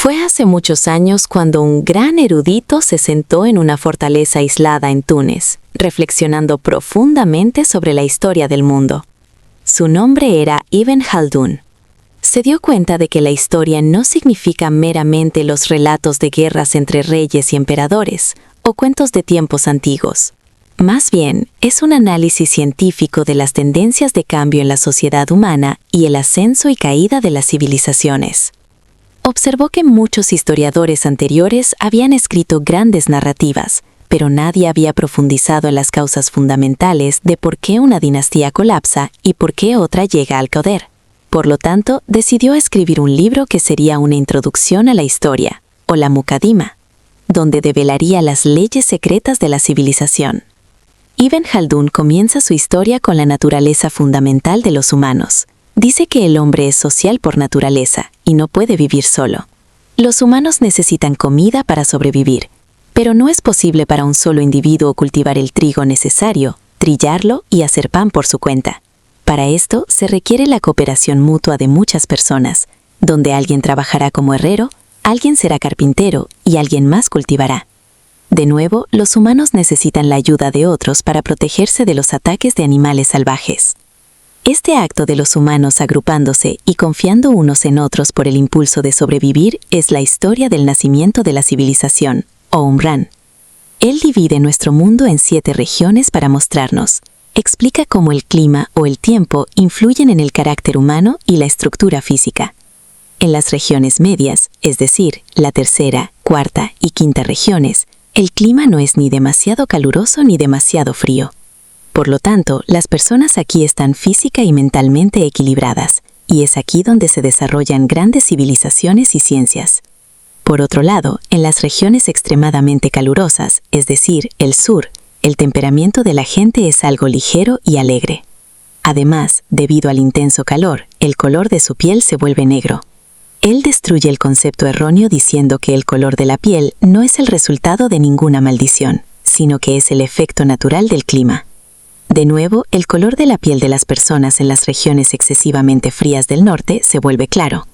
Fue hace muchos años cuando un gran erudito se sentó en una fortaleza aislada en Túnez, reflexionando profundamente sobre la historia del mundo. Su nombre era Ibn Khaldún. Se dio cuenta de que la historia no significa meramente los relatos de guerras entre reyes y emperadores, o cuentos de tiempos antiguos. Más bien, es un análisis científico de las tendencias de cambio en la sociedad humana y el ascenso y caída de las civilizaciones. Observó que muchos historiadores anteriores habían escrito grandes narrativas, pero nadie había profundizado en las causas fundamentales de por qué una dinastía colapsa y por qué otra llega al poder. Por lo tanto, decidió escribir un libro que sería una introducción a la historia, o la Muqaddima, donde develaría las leyes secretas de la civilización. Ibn Khaldún comienza su historia con la naturaleza fundamental de los humanos. Dice que el hombre es social por naturaleza y no puede vivir solo. Los humanos necesitan comida para sobrevivir, pero no es posible para un solo individuo cultivar el trigo necesario, trillarlo y hacer pan por su cuenta. Para esto se requiere la cooperación mutua de muchas personas, donde alguien trabajará como herrero, alguien será carpintero y alguien más cultivará. De nuevo, los humanos necesitan la ayuda de otros para protegerse de los ataques de animales salvajes. Este acto de los humanos agrupándose y confiando unos en otros por el impulso de sobrevivir es la historia del nacimiento de la civilización, o Umran. Él divide nuestro mundo en 7 regiones para mostrarnos. Explica cómo el clima o el tiempo influyen en el carácter humano y la estructura física. En las regiones medias, es decir, la tercera, cuarta y quinta regiones, el clima no es ni demasiado caluroso ni demasiado frío. Por lo tanto, las personas aquí están física y mentalmente equilibradas, y es aquí donde se desarrollan grandes civilizaciones y ciencias. Por otro lado, en las regiones extremadamente calurosas, es decir, el sur, el temperamento de la gente es algo ligero y alegre. Además, debido al intenso calor, el color de su piel se vuelve negro. Él destruye el concepto erróneo diciendo que el color de la piel no es el resultado de ninguna maldición, sino que es el efecto natural del clima. De nuevo, el color de la piel de las personas en las regiones excesivamente frías del norte se vuelve claro.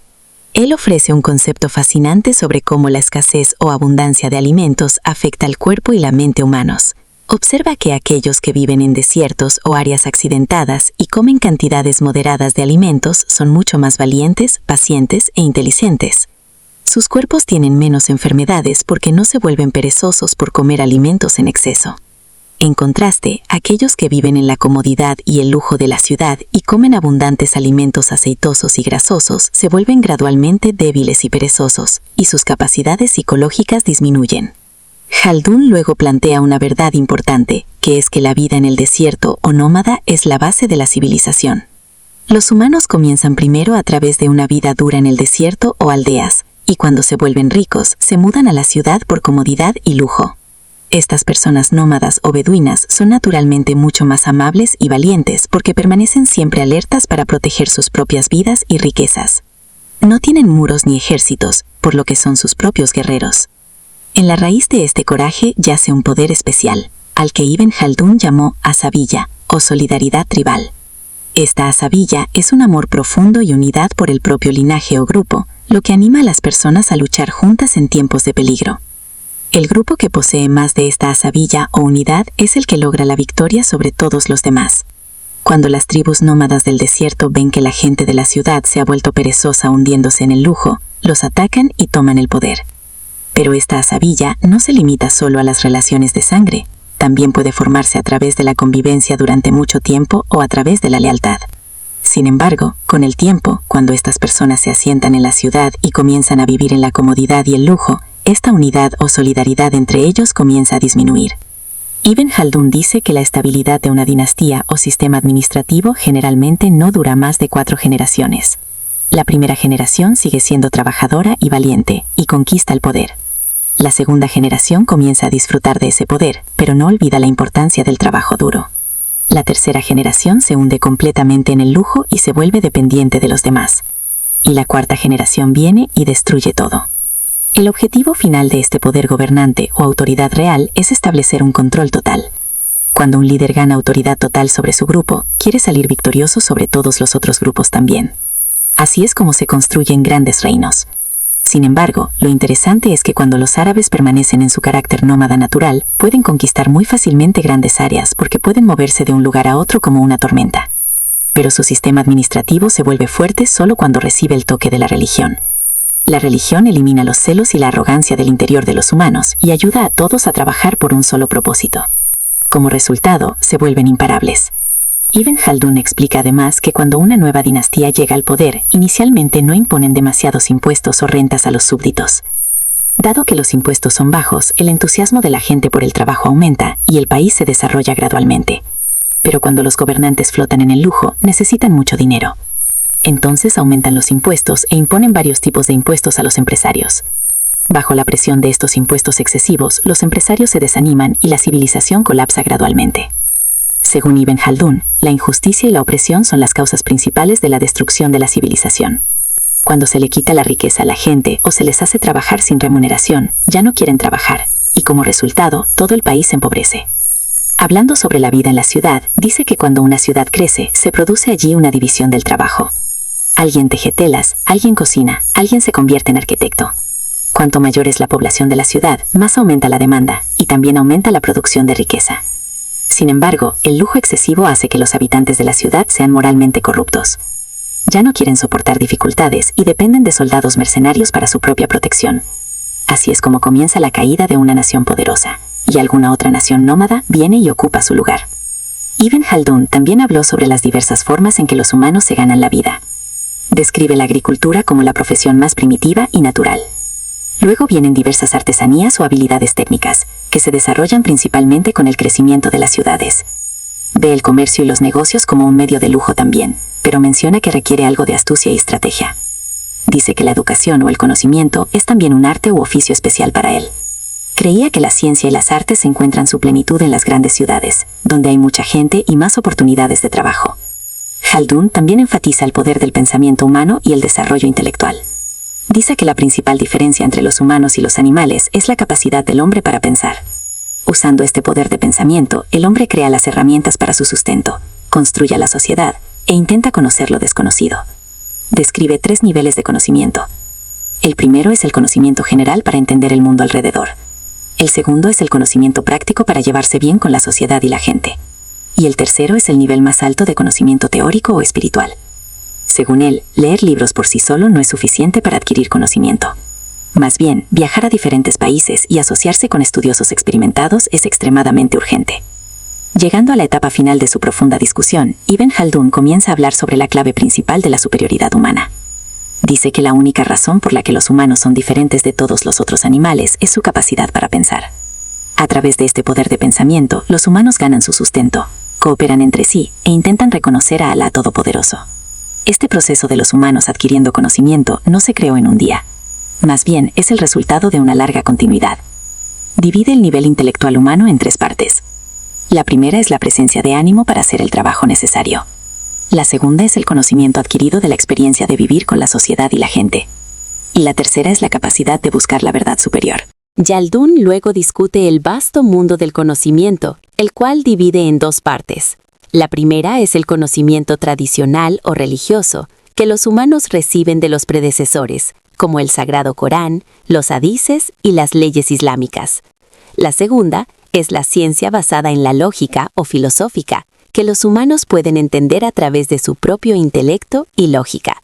Él ofrece un concepto fascinante sobre cómo la escasez o abundancia de alimentos afecta al cuerpo y la mente humanos. Observa que aquellos que viven en desiertos o áreas accidentadas y comen cantidades moderadas de alimentos son mucho más valientes, pacientes e inteligentes. Sus cuerpos tienen menos enfermedades porque no se vuelven perezosos por comer alimentos en exceso. En contraste, aquellos que viven en la comodidad y el lujo de la ciudad y comen abundantes alimentos aceitosos y grasosos se vuelven gradualmente débiles y perezosos, y sus capacidades psicológicas disminuyen. Khaldún luego plantea una verdad importante, que es que la vida en el desierto o nómada es la base de la civilización. Los humanos comienzan primero a través de una vida dura en el desierto o aldeas, y cuando se vuelven ricos, se mudan a la ciudad por comodidad y lujo. Estas personas nómadas o beduinas son naturalmente mucho más amables y valientes porque permanecen siempre alertas para proteger sus propias vidas y riquezas. No tienen muros ni ejércitos, por lo que son sus propios guerreros. En la raíz de este coraje yace un poder especial, al que Ibn Khaldún llamó asabiyya, o solidaridad tribal. Esta asabiyya es un amor profundo y unidad por el propio linaje o grupo, lo que anima a las personas a luchar juntas en tiempos de peligro. El grupo que posee más de esta asabiyya o unidad es el que logra la victoria sobre todos los demás. Cuando las tribus nómadas del desierto ven que la gente de la ciudad se ha vuelto perezosa hundiéndose en el lujo, los atacan y toman el poder. Pero esta asabiyya no se limita solo a las relaciones de sangre, también puede formarse a través de la convivencia durante mucho tiempo o a través de la lealtad. Sin embargo, con el tiempo, cuando estas personas se asientan en la ciudad y comienzan a vivir en la comodidad y el lujo, esta unidad o solidaridad entre ellos comienza a disminuir. Ibn Khaldún dice que la estabilidad de una dinastía o sistema administrativo generalmente no dura más de 4 generaciones. La primera generación sigue siendo trabajadora y valiente, y conquista el poder. La segunda generación comienza a disfrutar de ese poder, pero no olvida la importancia del trabajo duro. La tercera generación se hunde completamente en el lujo y se vuelve dependiente de los demás. Y la cuarta generación viene y destruye todo. El objetivo final de este poder gobernante o autoridad real es establecer un control total. Cuando un líder gana autoridad total sobre su grupo, quiere salir victorioso sobre todos los otros grupos también. Así es como se construyen grandes reinos. Sin embargo, lo interesante es que cuando los árabes permanecen en su carácter nómada natural, pueden conquistar muy fácilmente grandes áreas porque pueden moverse de un lugar a otro como una tormenta. Pero su sistema administrativo se vuelve fuerte solo cuando recibe el toque de la religión. La religión elimina los celos y la arrogancia del interior de los humanos y ayuda a todos a trabajar por un solo propósito. Como resultado, se vuelven imparables. Ibn Khaldun explica además que cuando una nueva dinastía llega al poder, inicialmente no imponen demasiados impuestos o rentas a los súbditos. Dado que los impuestos son bajos, el entusiasmo de la gente por el trabajo aumenta y el país se desarrolla gradualmente. Pero cuando los gobernantes flotan en el lujo, necesitan mucho dinero. Entonces aumentan los impuestos e imponen varios tipos de impuestos a los empresarios. Bajo la presión de estos impuestos excesivos, los empresarios se desaniman y la civilización colapsa gradualmente. Según Ibn Khaldun, la injusticia y la opresión son las causas principales de la destrucción de la civilización. Cuando se le quita la riqueza a la gente o se les hace trabajar sin remuneración, ya no quieren trabajar, y como resultado, todo el país se empobrece. Hablando sobre la vida en la ciudad, dice que cuando una ciudad crece, se produce allí una división del trabajo. Alguien teje telas, alguien cocina, alguien se convierte en arquitecto. Cuanto mayor es la población de la ciudad, más aumenta la demanda, y también aumenta la producción de riqueza. Sin embargo, el lujo excesivo hace que los habitantes de la ciudad sean moralmente corruptos. Ya no quieren soportar dificultades y dependen de soldados mercenarios para su propia protección. Así es como comienza la caída de una nación poderosa, y alguna otra nación nómada viene y ocupa su lugar. Ibn Khaldun también habló sobre las diversas formas en que los humanos se ganan la vida. Describe la agricultura como la profesión más primitiva y natural. Luego vienen diversas artesanías o habilidades técnicas, que se desarrollan principalmente con el crecimiento de las ciudades. Ve el comercio y los negocios como un medio de lujo también, pero menciona que requiere algo de astucia y estrategia. Dice que la educación o el conocimiento es también un arte u oficio especial para él. Creía que la ciencia y las artes encuentran su plenitud en las grandes ciudades, donde hay mucha gente y más oportunidades de trabajo. Khaldun también enfatiza el poder del pensamiento humano y el desarrollo intelectual. Dice que la principal diferencia entre los humanos y los animales es la capacidad del hombre para pensar. Usando este poder de pensamiento, el hombre crea las herramientas para su sustento, construye la sociedad e intenta conocer lo desconocido. Describe 3 niveles de conocimiento. El primero es el conocimiento general para entender el mundo alrededor. El segundo es el conocimiento práctico para llevarse bien con la sociedad y la gente. Y el tercero es el nivel más alto de conocimiento teórico o espiritual. Según él, leer libros por sí solo no es suficiente para adquirir conocimiento. Más bien, viajar a diferentes países y asociarse con estudiosos experimentados es extremadamente urgente. Llegando a la etapa final de su profunda discusión, Ibn Khaldun comienza a hablar sobre la clave principal de la superioridad humana. Dice que la única razón por la que los humanos son diferentes de todos los otros animales es su capacidad para pensar. A través de este poder de pensamiento, los humanos ganan su sustento, cooperan entre sí e intentan reconocer a Alá Todopoderoso. Este proceso de los humanos adquiriendo conocimiento no se creó en un día. Más bien, es el resultado de una larga continuidad. Divide el nivel intelectual humano en 3 partes. La primera es la presencia de ánimo para hacer el trabajo necesario. La segunda es el conocimiento adquirido de la experiencia de vivir con la sociedad y la gente. Y la tercera es la capacidad de buscar la verdad superior. Khaldun luego discute el vasto mundo del conocimiento, el cual divide en 2 partes. La primera es el conocimiento tradicional o religioso, que los humanos reciben de los predecesores, como el Sagrado Corán, los hadices y las leyes islámicas. La segunda es la ciencia basada en la lógica o filosófica, que los humanos pueden entender a través de su propio intelecto y lógica.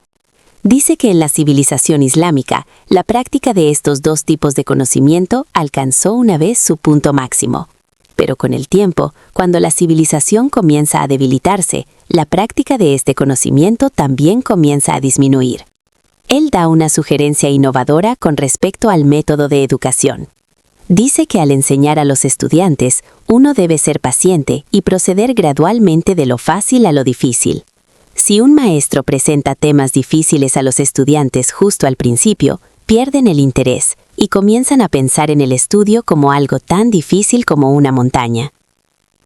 Dice que en la civilización islámica, la práctica de estos 2 tipos de conocimiento alcanzó una vez su punto máximo. Pero con el tiempo, cuando la civilización comienza a debilitarse, la práctica de este conocimiento también comienza a disminuir. Él da una sugerencia innovadora con respecto al método de educación. Dice que al enseñar a los estudiantes, uno debe ser paciente y proceder gradualmente de lo fácil a lo difícil. Si un maestro presenta temas difíciles a los estudiantes justo al principio, pierden el interés y comienzan a pensar en el estudio como algo tan difícil como una montaña.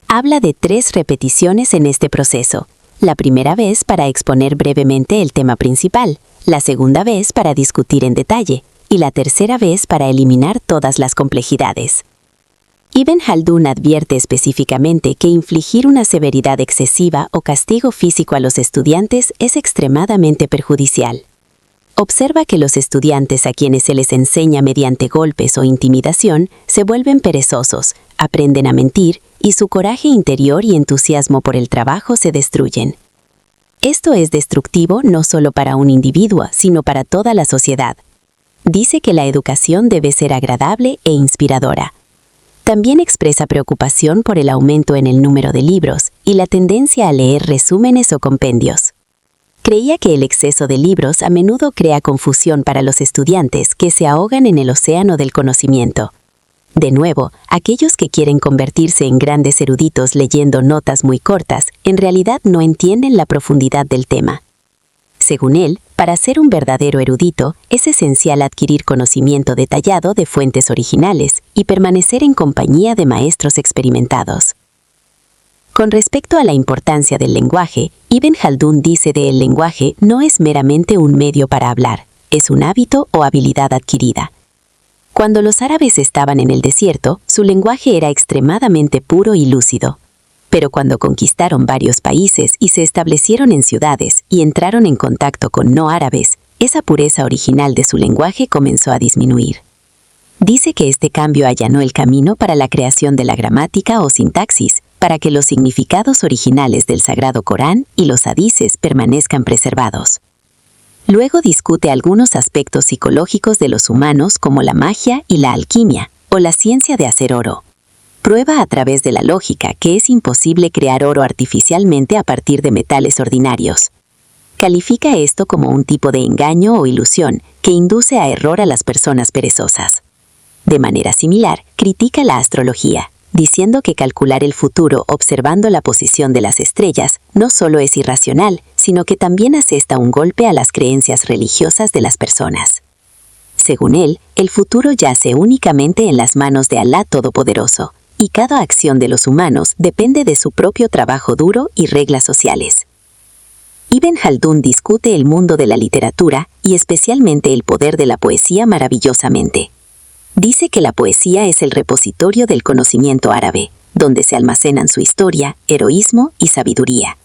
Habla de 3 repeticiones en este proceso. La primera vez para exponer brevemente el tema principal, la segunda vez para discutir en detalle, y la tercera vez para eliminar todas las complejidades. Ibn Khaldun advierte específicamente que infligir una severidad excesiva o castigo físico a los estudiantes es extremadamente perjudicial. Observa que los estudiantes a quienes se les enseña mediante golpes o intimidación se vuelven perezosos, aprenden a mentir y su coraje interior y entusiasmo por el trabajo se destruyen. Esto es destructivo no solo para un individuo, sino para toda la sociedad. Dice que la educación debe ser agradable e inspiradora. También expresa preocupación por el aumento en el número de libros y la tendencia a leer resúmenes o compendios. Creía que el exceso de libros a menudo crea confusión para los estudiantes que se ahogan en el océano del conocimiento. De nuevo, aquellos que quieren convertirse en grandes eruditos leyendo notas muy cortas, en realidad no entienden la profundidad del tema. Según él, para ser un verdadero erudito, es esencial adquirir conocimiento detallado de fuentes originales y permanecer en compañía de maestros experimentados. Con respecto a la importancia del lenguaje, Ibn Khaldun dice de el lenguaje no es meramente un medio para hablar, es un hábito o habilidad adquirida. Cuando los árabes estaban en el desierto, su lenguaje era extremadamente puro y lúcido. Pero cuando conquistaron varios países y se establecieron en ciudades y entraron en contacto con no árabes, esa pureza original de su lenguaje comenzó a disminuir. Dice que este cambio allanó el camino para la creación de la gramática o sintaxis, para que los significados originales del Sagrado Corán y los hadices permanezcan preservados. Luego discute algunos aspectos psicológicos de los humanos como la magia y la alquimia, o la ciencia de hacer oro. Prueba a través de la lógica que es imposible crear oro artificialmente a partir de metales ordinarios. Califica esto como un tipo de engaño o ilusión que induce a error a las personas perezosas. De manera similar, critica la astrología, diciendo que calcular el futuro observando la posición de las estrellas no solo es irracional, sino que también asesta un golpe a las creencias religiosas de las personas. Según él, el futuro yace únicamente en las manos de Alá Todopoderoso, y cada acción de los humanos depende de su propio trabajo duro y reglas sociales. Ibn Khaldun discute el mundo de la literatura y especialmente el poder de la poesía maravillosamente. Dice que la poesía es el repositorio del conocimiento árabe, donde se almacenan su historia, heroísmo y sabiduría.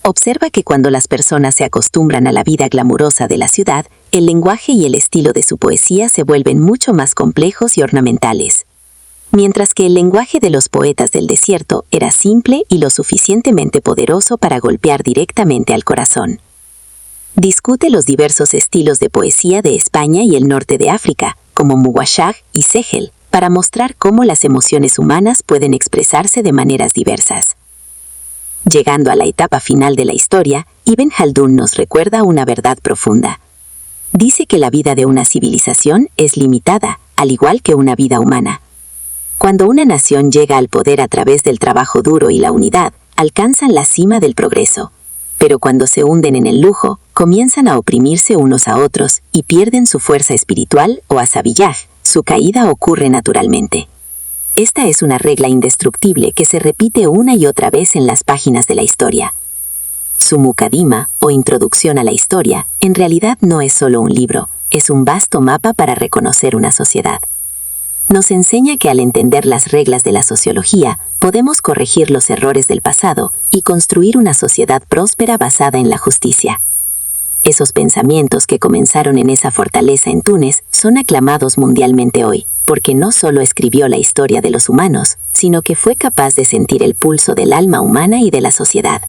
Observa que cuando las personas se acostumbran a la vida glamurosa de la ciudad, el lenguaje y el estilo de su poesía se vuelven mucho más complejos y ornamentales. Mientras que el lenguaje de los poetas del desierto era simple y lo suficientemente poderoso para golpear directamente al corazón. Discute los diversos estilos de poesía de España y el norte de África, como Muwashaj y Segel, para mostrar cómo las emociones humanas pueden expresarse de maneras diversas. Llegando a la etapa final de la historia, Ibn Khaldun nos recuerda una verdad profunda. Dice que la vida de una civilización es limitada, al igual que una vida humana. Cuando una nación llega al poder a través del trabajo duro y la unidad, alcanzan la cima del progreso. Pero cuando se hunden en el lujo, comienzan a oprimirse unos a otros y pierden su fuerza espiritual o asabiyaj, su caída ocurre naturalmente. Esta es una regla indestructible que se repite una y otra vez en las páginas de la historia. Su Muqaddima, o introducción a la historia, en realidad no es solo un libro, es un vasto mapa para reconocer una sociedad. Nos enseña que al entender las reglas de la sociología, podemos corregir los errores del pasado y construir una sociedad próspera basada en la justicia. Esos pensamientos que comenzaron en esa fortaleza en Túnez son aclamados mundialmente hoy, porque no solo escribió la historia de los humanos, sino que fue capaz de sentir el pulso del alma humana y de la sociedad.